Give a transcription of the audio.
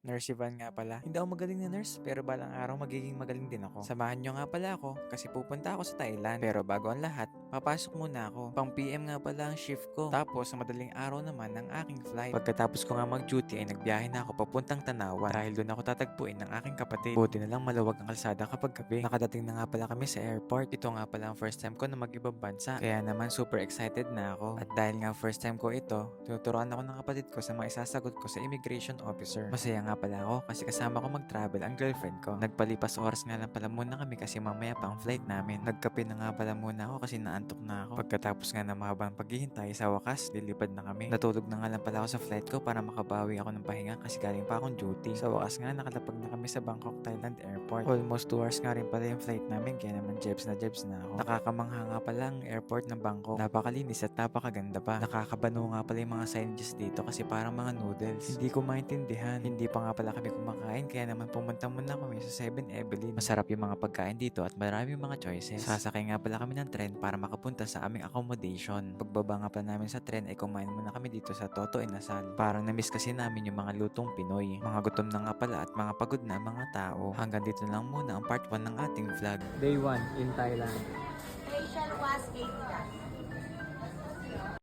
Nurse Ivan nga pala. Hindi ako magaling na nurse, pero balang araw magiging magaling din ako. Samahan nyo nga pala ako kasi pupunta ako sa Thailand. Pero bago ang lahat, papasok muna ako. Pang PM nga pala ang shift ko. Tapos sa madaling araw naman ang aking flight. Pagkatapos ko nga mag-duty ay nagbiyahe na ako papuntang Tanawan dahil doon ako tatagpuin ng aking kapatid. Buti na lang maluwag ang kalsada kapag gabi. Nakadating na nga pala kami sa airport. Ito nga pala ang first time ko na mag-ibang bansa. Kaya naman super excited na ako. At dahil nga first time ko ito, tuturuan ako ng kapatid ko sa mga isasagot ko sa immigration officer. Masaya nga pala ako kasi kasama ko mag-travel ang girlfriend ko. Nagpalipas oras nga lang pala muna kami kasi mamaya pa ang flight namin. Nagkape na nga pala muna ako kasi naantok na ako. Pagkatapos nga ng mahabang paghihintay, sa wakas, lilipad na kami. Natulog na nga lang pala ako sa flight ko para makabawi ako ng pahinga kasi galing pa akong duty. Sa wakas nga, nakalapag na kami sa Bangkok, Thailand Airport. Almost 2 hours nga rin pala yung flight namin kaya naman jebs na ako. Nakakamangha nga pala ang airport ng Bangkok. Napakalinis at napakaganda pa. Nakakabano nga pala yung mga signages dito kasi parang mga noodles. Hindi ko maintindihan. Hindi pa nga pala kami kumakain kaya naman pumunta muna kami sa 7-Eleven. Masarap yung mga pagkain dito at maraming mga choices. Sasakay nga pala kami ng tren para makapunta sa aming accommodation. Pagbaba nga pala namin sa tren ay kumain muna kami dito sa Toto Inasal. Parang namiss kasi namin yung mga lutong Pinoy. Mga gutom na nga pala at mga pagod na mga tao. Hanggang dito na lang muna ang part 1 ng ating vlog. Day 1 in Thailand. Facial wash 8